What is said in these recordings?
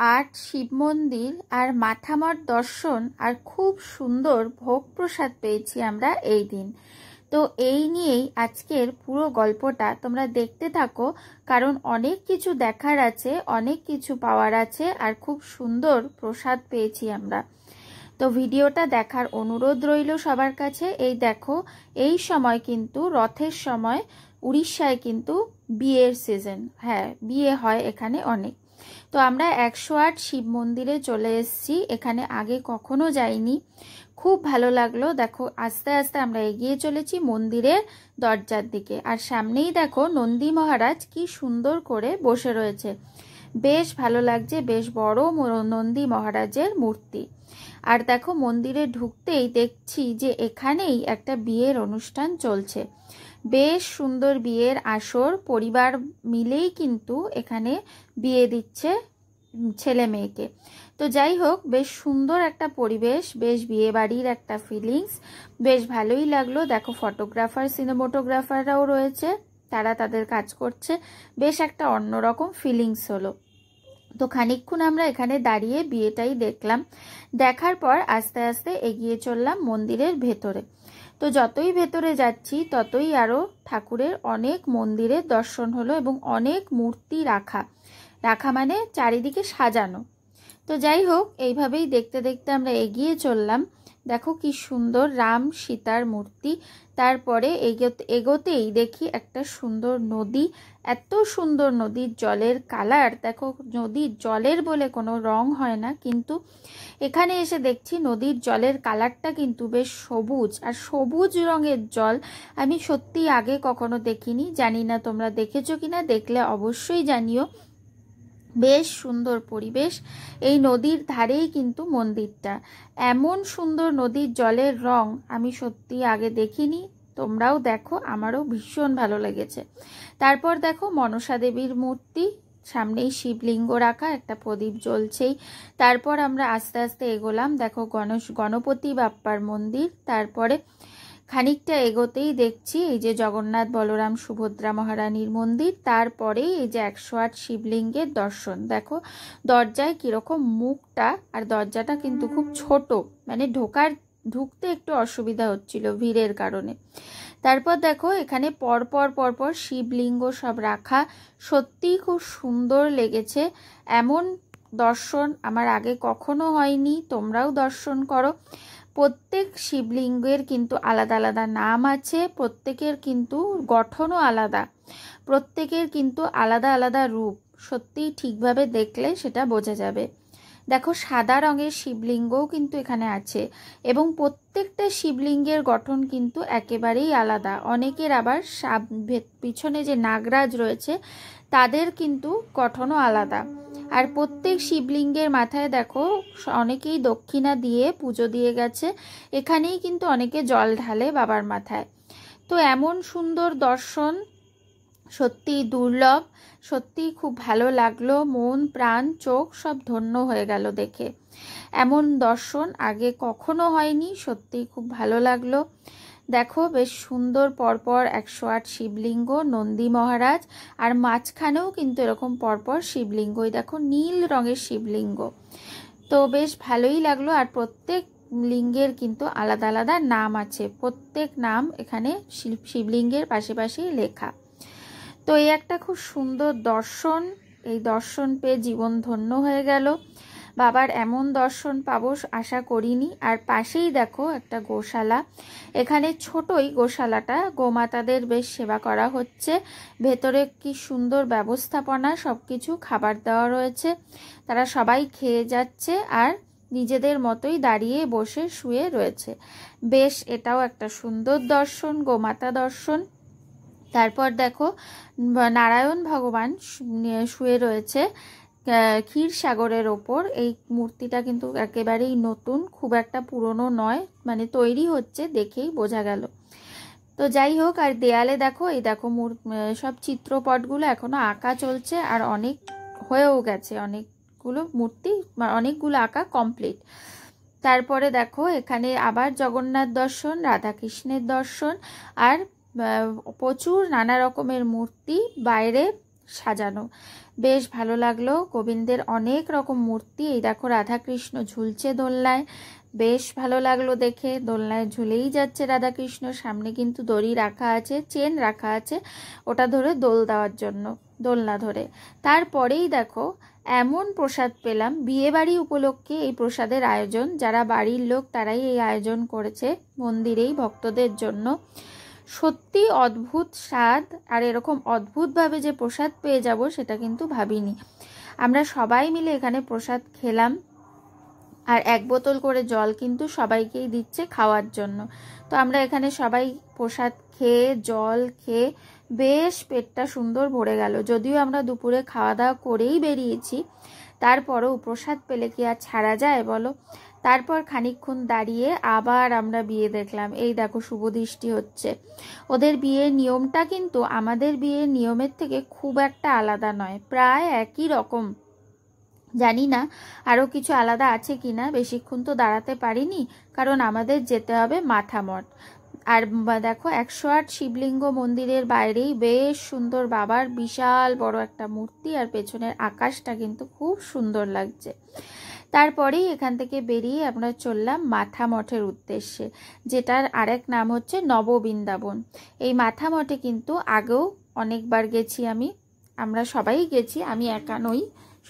आठ शिव मंदिर और माथामठ दर्शन और खूब सुंदर भोग प्रसाद पेয়েছি আমরা এই দিন। তো এই নিয়েই আজকের পুরো গল্পটা তোমরা দেখতে থাকো, কারণ অনেক কিছু দেখার আছে, অনেক কিছু পাওয়ার আছে আর খুব সুন্দর প্রসাদ পেয়েছি আমরা। তো ভিডিওটা দেখার অনুরোধ রইল সবার কাছে। এই দেখো, এই সময় কিন্তু রথের সময় উড়িষ্যায় কিন্তু বিয়ের সিজন, হ্যাঁ বিয়ে হয় এখানে অনেক। তো আমরা 108 শিব মন্দিরে চলে এসেছি, এখানে আগে কখনো যাইনি, খুব ভালো লাগলো। দেখো আস্তে আস্তে আমরা এগিয়ে চলেছি মন্দিরের দরজার দিকে, আর সামনেই দেখো নন্দী মহারাজ কি সুন্দর করে বসে রয়েছে, বেশ ভালো লাগছে, বেশ বড় নন্দী মহারাজের মূর্তি। আর দেখো মন্দিরে ঢুকতেই দেখছি যে এখানেই একটা বিয়ের অনুষ্ঠান চলছে, বেশ সুন্দর বিয়ের আসর, পরিবার মিলেই কিন্তু এখানে বিয়ে দিচ্ছে ছেলে মেয়েকে। তো যাই হোক, বেশ সুন্দর একটা পরিবেশ, বেশ বিয়ে বাড়ির একটা ফিলিংস, বেশ ভালোই লাগলো। দেখো ফটোগ্রাফার সিনেমাটোগ্রাফাররাও রয়েছে, তারা তাদের কাজ করছে, বেশ একটা অন্যরকম ফিলিংস হলো। তো খানিকক্ষণ আমরা এখানে দাঁড়িয়ে বিয়েটাই দেখলাম, দেখার পর আস্তে আস্তে এগিয়ে চললাম মন্দিরের ভেতরে। তো যতই ভেতরে যাচ্ছি ততই আরও ঠাকুরের অনেক মন্দিরের দর্শন হলো এবং অনেক মূর্তি রাখা মানে চারিদিকে সাজানো। তো যাই হোক, এইভাবেই দেখতে দেখতে আমরা এগিয়ে চললাম। দেখো কি সুন্দর রাম সীতার মূর্তি। তারপরে এগোতেই দেখি একটা সুন্দর নদী, এত সুন্দর নদীর জলের কালার, দেখো নদীর জলের বলে কোনো রং হয় না, কিন্তু এখানে এসে দেখছি নদীর জলের কালারটা কিন্তু বেশ সবুজ, আর সবুজ রঙের জল আমি সত্যি আগে কখনো দেখিনি, জানি না তোমরা দেখেছো কিনা, দেখলে অবশ্যই জানিও। বেশ সুন্দর পরিবেশ, এই নদীর ধারেই কিন্তু মন্দিরটা, এমন সুন্দর নদীর জলের রং আমি সত্যি আগে দেখিনি, তোমরাও দেখো, আমারও ভীষণ ভালো লেগেছে। তারপর দেখো মনসা দেবীর মূর্তি, সামনেই শিবলিঙ্গ রাখা, একটা প্রদীপ জ্বলছেই। তারপর আমরা আস্তে আস্তে এগোলাম, দেখো গণপতি বাপ্পার মন্দির। তারপরে খানিকটা এগোতেই দেখছি এই যে জগন্নাথ বলরাম সুভদ্রা মহারানীর মন্দির, তারপরেই এই যে 108 শিবলিঙ্গের দর্শন। দেখো দরজায় কিরকম মুখটা, আর দরজাটা কিন্তু খুব ছোট, মানে ঢুকতে একটু অসুবিধা হচ্ছিল ভিড়ের কারণে। তারপর দেখো এখানে পরপর শিবলিঙ্গ সব রাখা, সত্যিই খুব সুন্দর লেগেছে। এমন দর্শন আমার আগে কখনো হয়নি, তোমরাও দর্শন করো। প্রত্যেক শিবলিঙ্গের কিন্তু আলাদা আলাদা নাম আছে, প্রত্যেকের কিন্তু গঠনও আলাদা, প্রত্যেকের কিন্তু আলাদা আলাদা রূপ, সত্যিই ঠিকভাবে দেখলে সেটা বোঝা যাবে। দেখো সাদা রঙের শিবলিঙ্গও কিন্তু এখানে আছে, এবং প্রত্যেকটা শিবলিঙ্গের গঠন কিন্তু একেবারেই আলাদা। অনেকের আবার পিছনে যে নাগরাজ রয়েছে তাদের কিন্তু গঠনও আলাদা। আর প্রত্যেক শিবলিঙ্গের মাথায় দেখো অনেকেই দক্ষিণা দিয়ে পুজো দিয়ে গেছে, এখানেই কিন্তু অনেকে জল ঢালে বাবার মাথায়। তো এমন সুন্দর দর্শন সত্যিই দুর্লভ, সত্যিই খুব ভালো লাগলো, মন প্রাণ চোখ সব ধন্য হয়ে গেল দেখে। এমন দর্শন আগে কখনো হয়নি, সত্যিই খুব ভালো লাগলো। দেখো বেশ সুন্দর পরপর 108 শিবলিঙ্গ, নন্দী মহারাজ, আর মাঝখানেও কিন্তু এরকম পরপর শিবলিঙ্গ, দেখো নীল রঙের শিবলিঙ্গ। তো বেশ ভালোই লাগলো, আর প্রত্যেক লিঙ্গের কিন্তু আলাদা আলাদা নাম আছে, প্রত্যেক নাম এখানে শিবলিঙ্গের পাশাপাশি লেখা। তো এই একটা খুব সুন্দর দর্শন, এই দর্শন পেয়ে জীবন ধন্য হয়ে গেল। বাবার এমন দর্শন পাবো আশা করিনি। আর পাশেই দেখো একটা গোশালা, এখানে ছোটই গোশালাটা, গোমাতাদের বেশ সেবা করা হচ্ছে, ভেতরে কি সুন্দর ব্যবস্থাপনা, সব কিছু খাবার দেওয়া রয়েছে, তারা সবাই খেয়ে যাচ্ছে আর নিজেদের মতোই দাঁড়িয়ে বসে শুয়ে রয়েছে, বেশ এটাও একটা সুন্দর দর্শন, গোমাতা দর্শন। তারপর দেখো নারায়ণ ভগবান শুয়ে রয়েছে ক্ষীরসাগরের ওপর, এই মূর্তিটা কিন্তু একেবারেই নতুন, খুব একটা পুরনো নয়, মানে তৈরি হচ্ছে দেখেই বোঝা গেল। তো যাই হোক, আর দেয়ালে দেখো এই দেখো সব চিত্রপটগুলো এখনো আঁকা চলছে, আর অনেক হয়েও গেছে, অনেকগুলো মূর্তি, অনেকগুলো আঁকা কমপ্লিট। তারপরে দেখো এখানে আবার জগন্নাথ দর্শন, রাধাকৃষ্ণের দর্শন, আর প্রচুর নানা রকমের মূর্তি বাইরে সাজানো, বেশ ভালো লাগলো। গোবিন্দের অনেক রকম মূর্তি, এই দেখো রাধাকৃষ্ণ ঝুলছে দোলনায়, বেশ ভালো লাগলো দেখে। দোলনায় ঝুলেই যাচ্ছে রাধাকৃষ্ণ, সামনে কিন্তু দড়ি রাখা আছে, চেন রাখা আছে, ওটা ধরে দোল দেওয়ার জন্য, দোলনা ধরে। তারপরেই দেখো এমন প্রসাদ পেলাম, বিয়েবাড়ি উপলক্ষে এই প্রসাদের আয়োজন, যারা বাড়ির লোক তারাই এই আয়োজন করেছে মন্দিরেই ভক্তদের জন্য। সত্যি অদ্ভুত স্বাদ, আর এরকম অদ্ভুতভাবে যে প্রসাদ পেয়ে যাব সেটা কিন্তু ভাবিনি। আমরা সবাই মিলে এখানে প্রসাদ খেলাম, আর 1 বোতল করে জল কিন্তু সবাইকেই দিচ্ছে খাওয়ার জন্য। তো আমরা এখানে সবাই প্রসাদ খেয়ে জল খেয়ে বেশ পেটটা সুন্দর ভরে গেল। যদিও আমরা দুপুরে খাওয়া দাওয়া করেই বেরিয়েছি, তারপরেও প্রসাদ পেলে কি আর ছাড়া যায় বলো। তারপর খানিকক্ষণ দাঁড়িয়ে আবার আমরা বিয়ে দেখলাম। এই দেখো শুভদৃষ্টি হচ্ছে। ওদের বিয়ের নিয়মটা কিন্তু আমাদের বিয়ের নিয়মের থেকে খুব একটা আলাদা নয়, প্রায় একই রকম। জানি না আরও কিছু আলাদা আছে কি না, বেশিক্ষণ তো দাঁড়াতে পারিনি, কারণ আমাদের যেতে হবে মাথামঠ। আর দেখো 108 শিবলিঙ্গ মন্দিরের বাইরেই বেশ সুন্দর বাবার বিশাল বড় একটা মূর্তি, আর পেছনের আকাশটা কিন্তু খুব সুন্দর লাগছে। তারপরেই এখান থেকে বেরিয়ে আমরা চললাম মাথা মঠের উদ্দেশ্যে, যেটার আরেক নাম হচ্ছে নববৃন্দাবন। এই মাথা মঠে কিন্তু আগেও অনেকবার গেছি আমরা সবাই গেছি, আমি একা নই,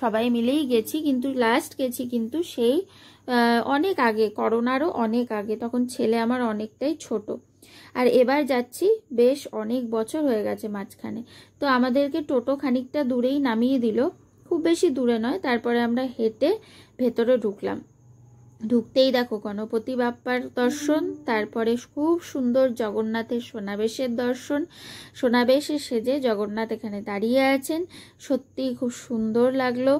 সবাই মিলেই গেছি। কিন্তু লাস্ট গেছি কিন্তু সেই অনেক আগে, করোনারও অনেক আগে, তখন ছেলে আমার অনেকটাই ছোট। আর এবার যাচ্ছি, বেশ অনেক বছর হয়ে গেছে মাঝখানে। তো আমাদেরকে টোটো খানিকটা দূরেই নামিয়ে দিল, খুব বেশি দূরে নয়। তারপরে আমরা হেঁটে ভেতরে ঢুকলাম। ঢুকতেই দেখো গণপতি বাপ্পার দর্শন, তারপরে খুব সুন্দর জগন্নাথের সোনাবেশের দর্শন। সোনাবেশে সেজে জগন্নাথ এখানে দাঁড়িয়ে আছেন, সত্যি খুব সুন্দর লাগলো।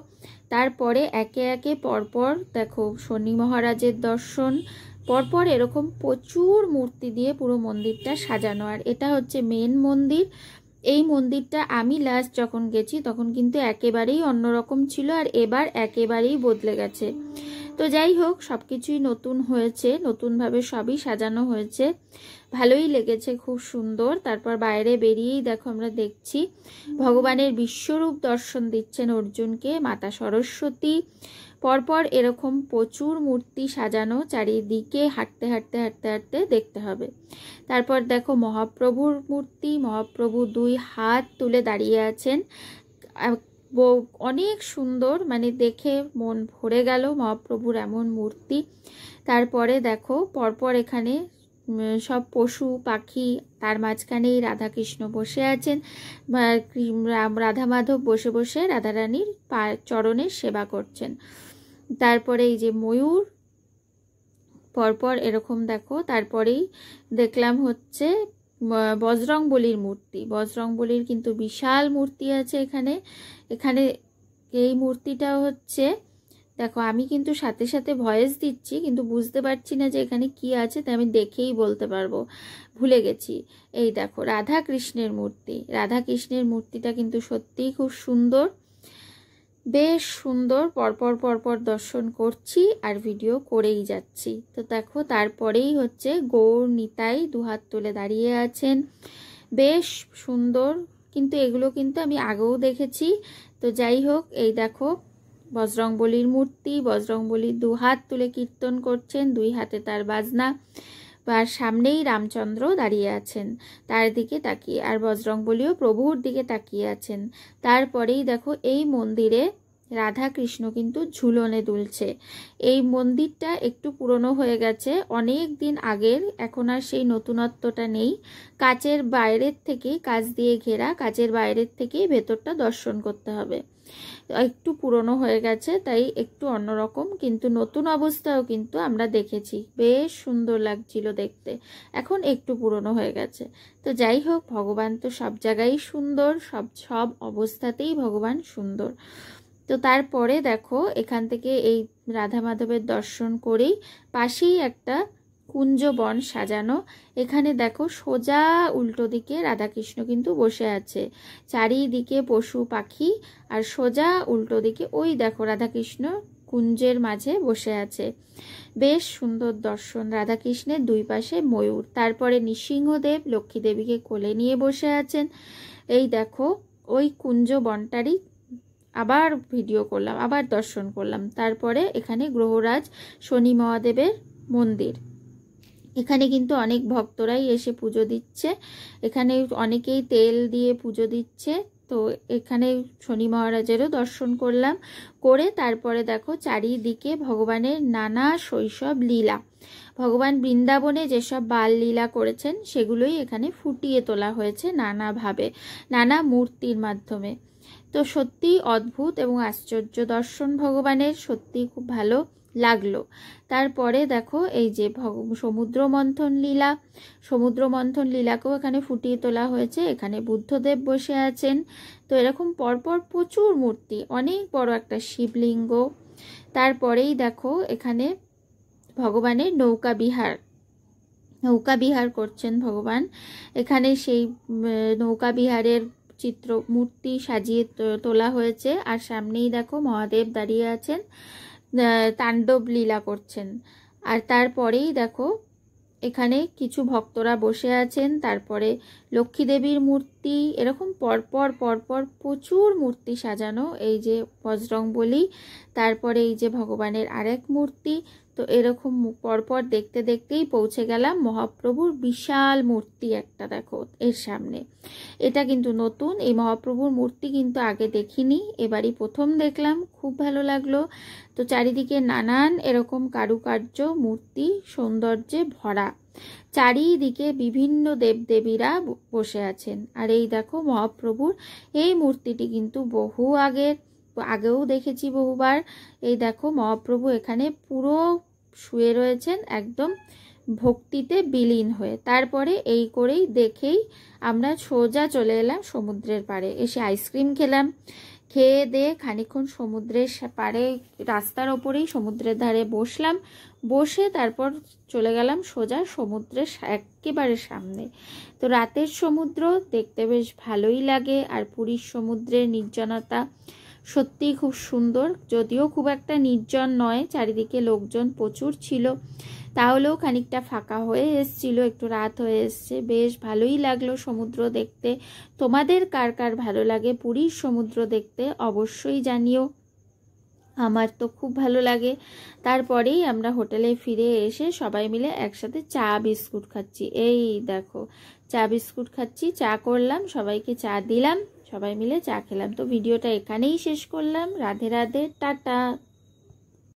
তারপরে একে একে পরপর দেখো শনি মহারাজের দর্শন, পরপর এরকম প্রচুর মূর্তি দিয়ে পুরো মন্দিরটা সাজানো। আর এটা হচ্ছে মেন মন্দির। এই মন্দিরটা আমি লাস্ট যখন গেছি তখন কিন্তু একেবারেই অন্যরকম ছিল, আর এবার একেবারেই বদলে গেছে। তো যাই হোক, সব কিছুই নতুন হয়েছে, নতুনভাবে সবই সাজানো হয়েছে, ভালোই লেগেছে, খুব সুন্দর। তারপর বাইরে বেরিয়েই দেখো আমরা দেখছি ভগবানের বিশ্বরূপ দর্শন দিচ্ছেন অর্জুনকে মাতা সরস্বতী। পরপর এরকম প্রচুর মূর্তি সাজানো, চারিদিকে হাঁটতে হাঁটতে হাঁটতে হাঁটতে দেখতে হবে। তারপর দেখো মহাপ্রভুর মূর্তি, মহাপ্রভু 2 হাত তুলে দাঁড়িয়ে আছেন, অনেক সুন্দর, মানে দেখে মন ভরে গেল মহাপ্রভুর এমন মূর্তি। তারপরে দেখো পরপর এখানে সব পশু পাখি, তার মাঝখানেই রাধাকৃষ্ণ বসে আছেন, রাধা মাধব বসে বসে রাধারানীর চরণের সেবা করছেন। তারপরে এই যে ময়ূর, পরপর এরকম দেখো। তারপরেই দেখলাম হচ্ছে বজরংবলীর মূর্তি। বজরংবলীর কিন্তু বিশাল মূর্তি আছে এখানে। এই মূর্তিটা হচ্ছে, দেখো আমি কিন্তু সাথে সাথে ভয়েস দিচ্ছি, কিন্তু বুঝতে পারছি না যে এখানে কি আছে, তাই আমি দেখেই বলতে পারবো, ভুলে গেছি। এই দেখো রাধা কৃষ্ণের মূর্তি। রাধা কৃষ্ণের মূর্তিটা কিন্তু সত্যিই খুব সুন্দর, বেশ সুন্দর। পরপর পরপর দর্শন করছি আর ভিডিও করেই যাচ্ছি। তো দেখো তারপরেই হচ্ছে গৌর নিতাই 2 হাত তুলে দাঁড়িয়ে আছেন, বেশ সুন্দর। কিন্তু এগুলো কিন্তু আমি আগেও দেখেছি। তো যাই হোক, এই দেখো বজরংবলীর মূর্তি, বজরংবলী 2 হাত তুলে কীর্তন করছেন, 2 হাতে তার বাজনা, আর সামনেই রামচন্দ্র দাঁড়িয়ে আছেন তার দিকে তাকিয়ে, আর বজরংবলীও প্রভুর দিকে তাকিয়ে আছেন। তারপরেই দেখো এই মন্দিরে রাধা কৃষ্ণ কিন্তু ঝুলনে দুলছে। এই মন্দিরটা একটু পুরনো হয়ে গেছে, অনেক দিন আগের, এখন আর সেই নতুনত্বটা নেই। কাচের বাইরের থেকে, কাচ দিয়ে ঘেরা, কাচের বাইরের থেকেই ভেতরটা দর্শন করতে হবে। একটু পুরনো হয়ে গেছে, তাই একটু অন্যরকম, কিন্তু নতুন অবস্থাও কিন্তু আমরা দেখেছি, বেশ সুন্দর লাগছিল দেখতে। এখন একটু পুরনো হয়ে গেছে। তো যাই হোক, ভগবান তো সব জায়গায় সুন্দর, সব অবস্থাতেই ভগবান সুন্দর। তো তারপরে দেখো এখান থেকে এই রাধা মাধবের দর্শন করেই পাশেই একটা কুঞ্জবন সাজানো। এখানে দেখো সোজা উল্টো দিকে রাধাকৃষ্ণ কিন্তু বসে আছে, চারিদিকে পশু পাখি, আর সোজা উল্টো দিকে ওই দেখো রাধাকৃষ্ণ কুঞ্জের মাঝে বসে আছে, বেশ সুন্দর দর্শন। রাধাকৃষ্ণের 2 পাশে ময়ূর, তারপরে নৃসিংহদেব লক্ষ্মী দেবীকে কোলে নিয়ে বসে আছেন। এই দেখো ওই কুঞ্জবনটারই আবার ভিডিও করলাম, আবার দর্শন করলাম। তারপরে এখানে গ্রহরাজ শনি মহাদেবের মন্দির, এখানে কিন্তু অনেক ভক্তরাই এসে পুজো দিচ্ছে, এখানে অনেকেই তেল দিয়ে পুজো দিচ্ছে। তো এখানে শনি মহারাজেরও দর্শন করলাম, করে তারপরে দেখো চারিদিকে ভগবানের নানা শৈশব লীলা, ভগবান বৃন্দাবনে যেসব বাল লীলা করেছেন সেগুলোই এখানে ফুটিয়ে তোলা হয়েছে নানাভাবে, নানা মূর্তির মাধ্যমে। তো সত্যি অদ্ভুত এবং আশ্চর্য দর্শন ভগবানের, সত্যি খুব ভালো লাগলো। তারপরে দেখো এই যে সমুদ্র মন্থন লীলা, সমুদ্র মন্থন লীলাকেও এখানে ফুটিয়ে তোলা হয়েছে। এখানে বুদ্ধদেব বসে আছেন। তো এরকম পরপর প্রচুর মূর্তি, অনেক বড় একটা শিবলিঙ্গ। তারপরেই দেখো এখানে ভগবানের নৌকা বিহার, নৌকা বিহার করছেন ভগবান। এখানে সেই নৌকা বিহারের চিত্র মূর্তি সাজিয়ে তোলা হয়েছে। আর সামনেই দেখো মহাদেব দাঁড়িয়ে আছেন, তাণ্ডব লীলা করছেন। আর তারপরেই দেখো এখানে কিছু ভক্তরা বসে আছেন। তারপরে লক্ষ্মী দেবীর মূর্তি, এরকম পরপর পরপর প্রচুর মূর্তি সাজানো। এই যে বজরংবলী, তারপরে এই যে ভগবানের আরেক মূর্তি। তো এরকম পরপর দেখতে দেখতেই পৌঁছে গেলাম মহাপ্রভুর বিশাল মূর্তি একটা, দেখো এর সামনে। এটা কিন্তু নতুন, এই মহাপ্রভুর মূর্তি কিন্তু আগে দেখিনি, এবারই প্রথম দেখলাম, খুব ভালো লাগলো। তো চারিদিকে নানান এরকম কারুকার্য মূর্তি সৌন্দর্যে ভরা, চারিদিকে বিভিন্ন দেবদেবীরা বসে আছেন। আর এই দেখো মহাপ্রভুর এই মূর্তিটি কিন্তু বহু আগেও দেখেছি বহুবার। এই দেখো মহাপ্রভু এখানে পুরো শুয়ে রয়েছেন একদম ভক্তিতে বিলীন হয়ে। তারপরে এই করেই দেখেই আমরা সোজা চলে এলাম সমুদ্রের পাড়ে, এসে আইসক্রিম খেলাম, খেয়ে দিয়ে খানিকক্ষণ সমুদ্রের পাড়ে রাস্তার ওপরেই সমুদ্রের ধারে বসলাম, বসে তারপর চলে গেলাম সোজা সমুদ্রের একেবারে সামনে। তো রাতের সমুদ্র দেখতে বেশ ভালোই লাগে। আর পুরীর সমুদ্রের নির্জনতা সত্যিই খুব সুন্দর, যদিও খুব একটা নির্জন নয়, চারিদিকে লোকজন প্রচুর ছিল, তাহলেও খানিকটা ফাঁকা হয়ে এসছিল, একটু রাত হয়ে এসছে, বেশ ভালোই লাগলো সমুদ্র দেখতে। তোমাদের কার কার ভালো লাগে পুরীর সমুদ্র দেখতে অবশ্যই জানিও, আমার তো খুব ভালো লাগে। তারপরেই আমরা হোটেলে ফিরে এসে সবাই মিলে একসাথে চা বিস্কুট খাচ্ছি। এই দেখো চা বিস্কুট খাচ্ছি, চা করলাম, সবাইকে চা দিলাম, সবাই মিলে চা খেলাম। তো ভিডিওটা এখানেই শেষ করলাম। রাধে রাধে, টাটা।